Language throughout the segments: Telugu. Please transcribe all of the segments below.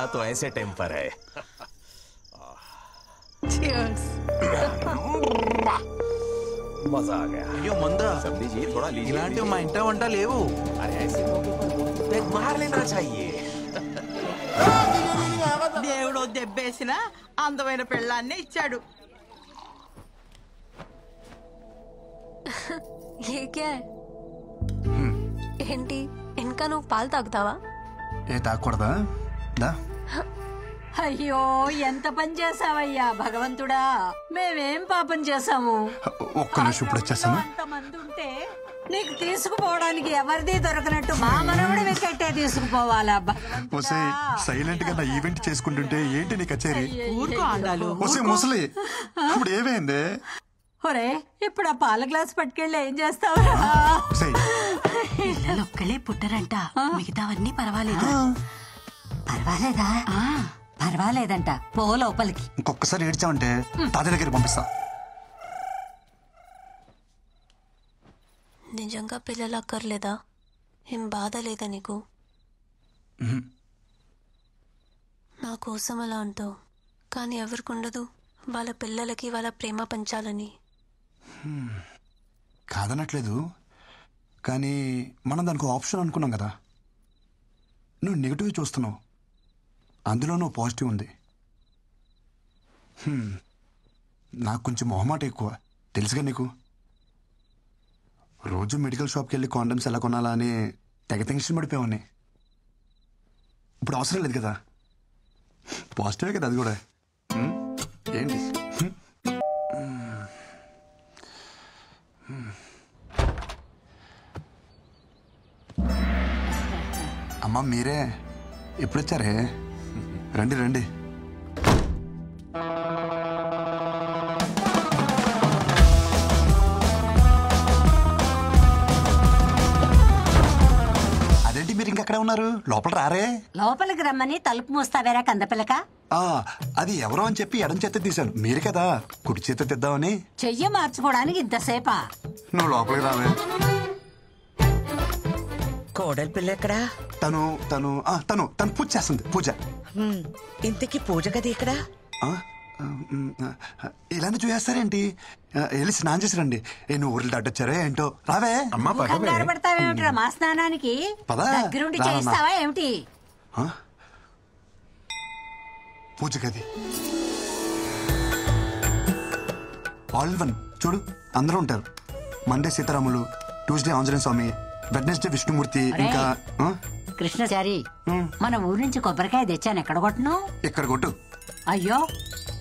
अपना तो ऐसे टेम्पर है। मजा आ गया। అయ్యో మందా सब्जी जी थोड़ा लीजिए। ఇలాంటివి మా ఇంట వంట లేవు. अरे ऐसे मौके पर पैक मार लेना चाहिए। దేవుడు దెబ్బేసిన అందమైన పెళ్ళాన్ని ఇచ్చాడు. ఏంటి ఇంకా నువ్వు పాలు తాగుతావా? ఏ తాగకూడదా? అయ్యో ఎంత పని చేసావయ్యా భగవంతుడా, మేమేం పాపం చేసాము? ఒక్క నిమిషం ఇప్పుడు వచ్చేస్తాను. అంతమంది ఉంటే నీకు తీసుకుపోవడానికి ఎవరిది దొరకనట్టు మా మనవడి వెకెట్టే తీసుకుపోవాలా? సైలెంట్ గా నా ఈవెంట్ చేసుకుంటుంటే ఏంటి నీ కచేరీ? ఊరుకో ఆండాలు. ముసలి ఇప్పుడు ఏమైంది? ఒరే ఇప్పుడు ఆ పాల గ్లాస్ పట్టుకెళ్ళి ఏం చేస్తావురా? ఒక్కలే పుట్టరంట, మిగతావన్నీ పర్వాలేదు. పర్వాలేదా? పర్వాలేదంట. పో లోపలికి. ఇంకొకసారి ఏడ్చావంటే తాత దగ్గర పంపిస్తా. నిజంగా పిల్లలు అక్కర్లేదా? ఏం బాధ లేదా నీకు? నా కోసం అలా అంటావు, కానీ ఎవరికి ఉండదు వాళ్ళ పిల్లలకి వాళ్ళ ప్రేమ పంచాలని? కాదనట్లేదు, కానీ మనం దానికి ఆప్షన్ అనుకున్నాం కదా. నువ్వు నెగిటివ్ చూస్తున్నావు, అందులో నువ్వు పాజిటివ్ ఉంది. నాకు కొంచెం మొహమాట ఎక్కువ, తెలుసుగా నీకు. రోజు మెడికల్ షాప్కి వెళ్ళి కాండమ్స్ ఎలా కొనాలా అని తెగ టెన్షన్ పడిపోయావని. ఇప్పుడు అవసరం లేదు కదా, పాజిటివే కదా అది కూడా. ఏంటి అమ్మా మీరే ఎప్పుడొచ్చారే? రండి రండి. అదేంటి మీరు ఇంకెక్కడే ఉన్నారు? లోపల రారే? లోపలికి రమ్మని తలుపు మూస్తావేరా కందపిల్లక? అది ఎవరో అని చెప్పి ఎడం చేత తీశాను, మీరు కదా కుడి చేత తెద్దామని. చెయ్యి మార్చుకోవడానికి ఇంతసేపా? నువ్వు లోపలికి రావే. కోడలి పిల్ల ఎక్కడా? తను తను తను తను పూజ చేస్తుంది. పూజ. ఇంతకీ పూజ గది ఎక్కడా? ఇలానే చూసేస్తారేంటి? వెళ్ళి స్నానం చేసి రండి. నువ్వు ఊర్లు దాటొచ్చారే ఏంటో. రావే. కంగారు పడతావేమిట్రా మా స్నానానికి? దగ్గరుండి చేస్తావా ఏమిటి? పూజ గది ఆల్ వన్ చూడు, అందరూ ఉంటారు. మండే సీతారాములు, ట్యూస్డే ఆంజనేయ స్వామి, వెడ్నెస్డే విష్ణుమూర్తి, ఇంకా కృష్ణచారి. మన ఊరి నుంచి కొబ్బరికాయ తెచ్చాను, ఎక్కడ కొట్టను? ఇక్కడ కొట్టు. అయ్యో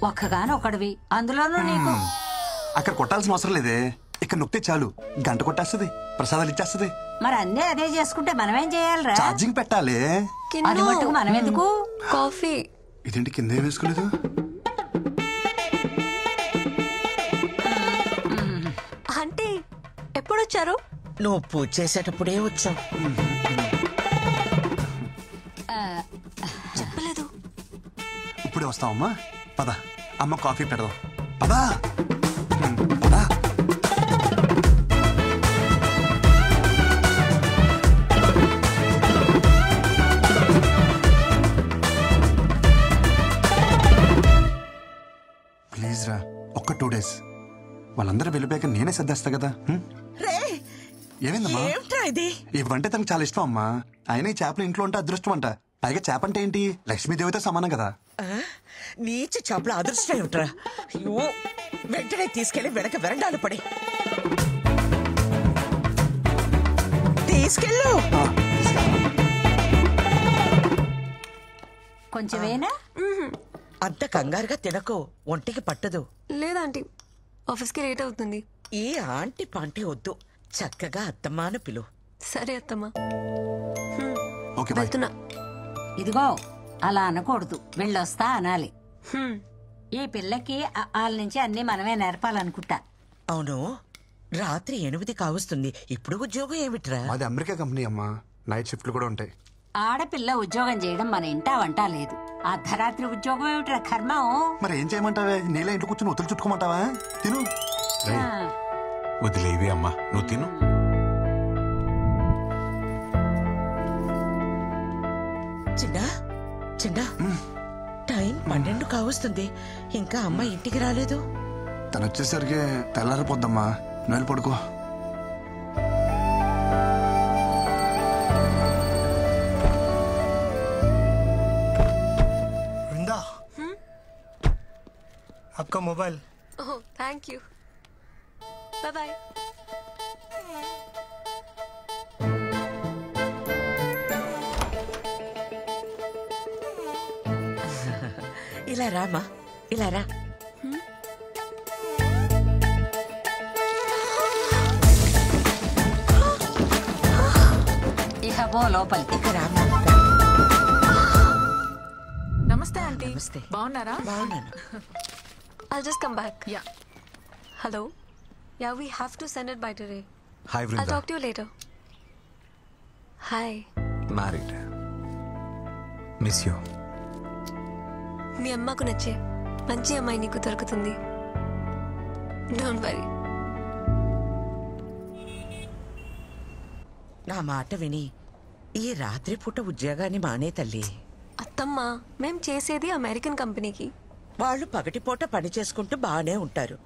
ఒక్కగానొక్కడివి, అందులోనూ నీకు. అక్కడ కొట్టాల్సిన అవసరం లేదే, ఇక్కడ నొక్కితే చాలు, గంట కొట్టేస్తుంది, ప్రసాదాలు ఇచ్చేస్తుంది. మరి అన్నీ అదే చేసుకుంటే మనమేం చేయాలరా? ఛార్జింగ్ పెట్టాలి. అది మట్టుకు మనం ఎందుకు? కాఫీ. ఇదేంటి కింద వేసుకోలేదు? అంటే ఎప్పుడొచ్చారు? నువ్వు పూజ చేసేటప్పుడే వచ్చావు. చెప్పలేదు. ఇప్పుడే వస్తావమ్మా, పద. అమ్మ కాఫీ పెడదాం, పదా పదా. ప్లీజ్ రా, ఒక్క 2 days. వాళ్ళందరూ వెళ్ళిపోయాక నేనే సర్దేస్తా కదా. ఏమైందమ్మా? ఇవంటే తనకు చాలా ఇష్టం అమ్మా. అయినా ఈ చేపలు ఇంట్లో ఉంటే అదృష్టం అంట. పైగా చేప అంటే ఏంటి, లక్ష్మీదేవితో సమానం కదా. నీచ చేపల అదృష్టం ఏమిట్రా? వెంటనే తీసుకెళ్లి వెనక వెరండాలు పడి తీసుకెళ్ళు. కొంచెమేనా? అంత కంగారుగా తినకు, ఒంటికి పట్టదు. లేదాంటీ, ఆఫీస్కి లేట్ అవుతుంది. ఈ ఆంటీ పాంటీ వద్దు, చక్కగా అత్తమ్మాను పిలు. సరే అత్తమ్మా, ఓకే వెళ్తున్నా. ఇదిగో అలా అనకూడదు, వెళ్ళొస్తా అనాలి. ఈ పిల్లకి వాళ్ళ నుంచి అన్ని మనమే నేర్పాలనుకుంటా. అవును, రాత్రి 8 కావస్తుంది, ఇప్పుడు ఉద్యోగం ఏమిట్రా? అది అమెరికా కంపెనీ అమ్మా, నైట్ షిఫ్ట్లు కూడా ఉంటాయి. ఆడపిల్ల ఉద్యోగం చేయడం మన ఇంటా వంట లేదు. అర్ధరాత్రి ఉద్యోగం ఏమిట్రా కర్మం? మరి ఏం చేయమంటావే? నీళ్ళ ఇంట్లో కూర్చొని ఒత్తులు చుట్టుకోమంటావా? తిను. వదిలేవి అమ్మా, నువ్వు తిను. చిన్నా చిన్నా వస్తుంది? ఇంకా అమ్మ ఇంటికి రాలేదు. తను వచ్చేసరికి తెల్లారిపోద్దమ్మా. నువ్వు వెళ్ళి పడుకో. वृंदा, आपका mobile. Oh thank you, bye bye. ఇలా రామా, ఇలా రా. ఇక పో లోపలికి. ఇక రామా. నమస్తే ఆంటీ. నమస్తే. బాగున్నారా? బాగున్నాను. I'll just come back. Yeah. Hello? Yeah, we have to send it by today. Hi I'll Vrinda. talk to you later. Hi. Married. Miss you. మీ అమ్మకు నచ్చే మంచి అమ్మాయి నీకు దొరుకుతుంది. Don't worry. నా మాట విని ఈ రాత్రి పూట ఉద్యోగాన్ని మానే తల్లి. అత్తమ్మ, మేం చేసేది అమెరికన్ కంపెనీకి. వాళ్ళు పగటిపూట పని చేసుకుంటూ బాగానే ఉంటారు.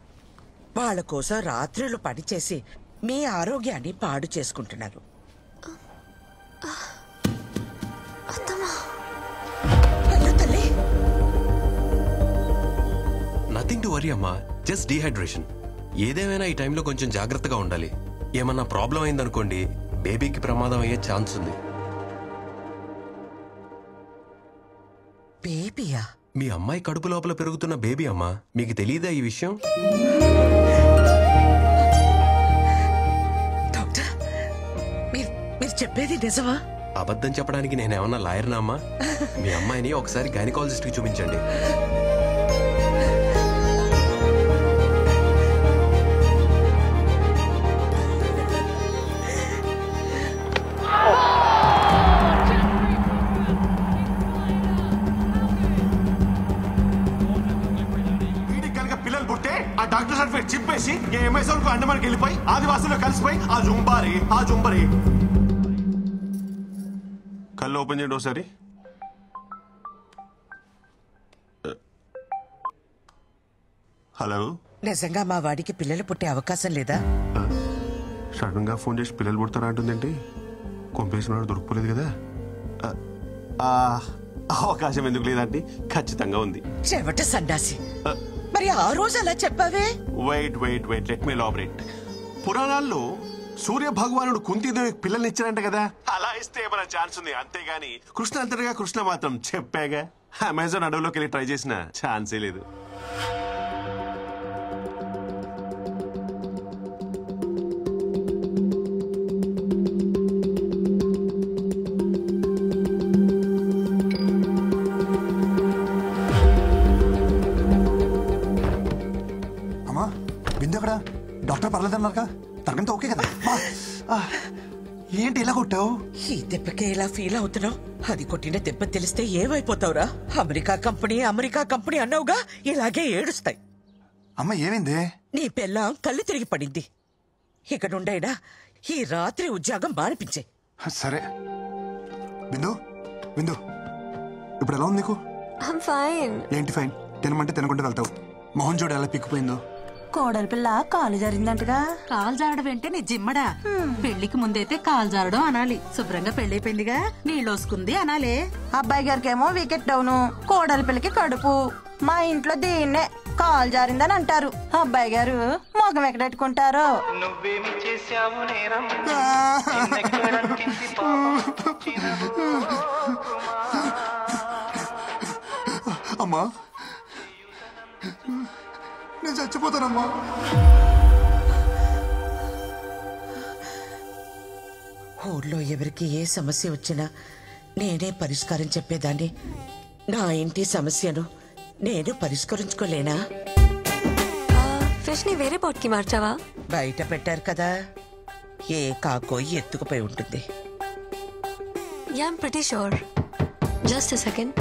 వాళ్ళ కోసం రాత్రులు పనిచేసి మీ ఆరోగ్యాన్ని పాడు చేసుకుంటున్నారు. వెళ్ళు తల్లి. నథింగ్ టు వరీ అమ్మా, జస్ట్ డీహైడ్రేషన్. ఏదేమైనా ఈ టైంలో కొంచెం జాగ్రత్తగా ఉండాలి. ఏమన్నా ప్రాబ్లం అయిందనుకోండి, బేబీకి ప్రమాదం అయ్యే ఛాన్స్ ఉంది. బేబీయా? మీ అమ్మాయి కడుపు లోపల పెరుగుతున్న బేబీ అమ్మా. మీకు తెలియదా ఈ విషయం? డాక్టర్, మీరు చెప్పేది నిజమా? అబద్ధం చెప్పడానికి నేనేమన్నా లాయర్నా అమ్మా? మీ అమ్మాయిని ఒకసారి గైనకాలజిస్ట్ కి చూపించండి. పిల్లలు పుట్టే ఆ డాక్టర్ సర్టిఫికేట్ చింపేసి ఎంఎస్ఎల్ కు అండమానికి వెళ్ళిపోయి ఆదివాసుల్లో కలిసిపోయి ఆ జుంబరి కళ్ళు ఓపెన్ చేయండి ఒకసారి. హలో, నిజంగా మా వాడికి పిల్లలు పుట్టే అవకాశం లేదా? సడన్ గా ఫోన్ చేసి పిల్లలు పుడతారా అంటుందేంటి? కొంపేసినాడు దొరికిపోలేదు కదా. అవకాశం ఎందుకు లేదంటే ఖచ్చితంగా ఉంది. చెవట సండాసి. మరి ఆ రోజు అలా చెప్పావే? Wait let me elaborate. పురాణాల్లో సూర్య భగవానుడు కుంతీదేవికి పిల్లల్ని ఇచ్చారంట కదా. అలా ఇస్తే ఏమైనా ఛాన్స్ ఉంది, అంతేగాని కృష్ణ అంతటిగా కృష్ణ మాత్రం చెప్పాగా. అమెజాన్ అడవులోకి వెళ్ళి ట్రై చేసిన ఛాన్సే లేదు. అమ్మా, బిందు ఎక్కడ? డాక్టర్ పర్లేదన్నారుగా? తనకంతా ఓకే కదా? ఏంటి ఇలా కొట్టావు? ఈ దెబ్బకే ఇలా ఫీల్ అవుతున్నావు? అది కొట్టిన దెబ్బ తెలిస్తే ఏమైపోతావురా? అమెరికా కంపెనీ అన్నావుగా, ఇలాగే ఏడుస్తాయి. అమ్మ ఏమైంది? నీ పెళ్ళాం కళ్ళు తిరిగి పడింది. ఇక నుండైనా ఈ రాత్రి ఉద్యోగం మానిపించే. సరే బిందు, ఇప్పుడు ఎలా ఉంది నీకు? I'm fine. ఏంటి ఫైన్? తినమంటే తినకుండా వెళ్తావు. మొహం చూడు ఎలా పిక్కిపోయిందో. కోడలి పిల్ల కాలు జారిందంటగా. కాలు జారడం అంటే నీ జిమ్మడా? పెళ్లికి ముందైతే కాలు జారడం అనాలి. శుభ్రంగా పెళ్లిపోయిందిగా, నీళ్ళోసుకుంది అనాలే. అబ్బాయి గారికి ఏమో వికెట్ డౌన్, కోడలి పిల్లకి కడుపు. మా ఇంట్లో దీన్నే కాలు జారిందని అంటారు. అబ్బాయి గారు మొగం ఎక్కడెట్టుకుంటారో. నువ్వేమి చేశావు నేరం? అమ్మా, నేను చచ్చిపోతానమ్మా. ఊళ్ళో ఎవరికి ఏ సమస్య వచ్చినా నేనే పరిష్కారం చెప్పేదాన్ని. నా ఇంటి సమస్యను నేను పరిష్కరించుకోలేనా? ఫిష్ ని వేరే బోట్ కి మార్చావా? బయట పెట్టారు కదా, ఏ కాకో ఎత్తుకుపోయి ఉంటుంది. Yeah, I'm pretty sure. Just a second.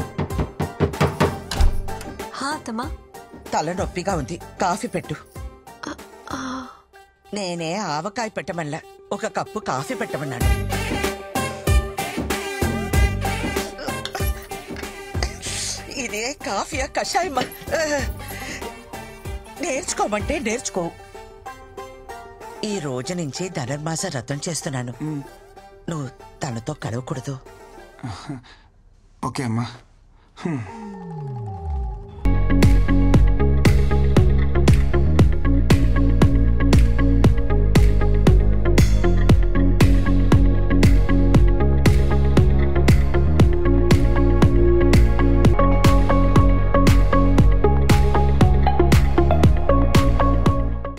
హా తమ్మా, తలనొప్పిగా ఉంది, కాఫీ పెట్టు. నేనే ఆవకాయ పెట్టమన్నా, ఒక కప్పు కాఫీ పెట్టమన్నాను. ఇది టీయే కాఫీయా కషాయమా నేర్చుకోమంటే నేర్చుకో. ఈ రోజు నుంచి ధనుర్మాస వ్రతం చేస్తున్నాను. నువ్వు తనతో కలవకూడదు. ఓకే అమ్మా.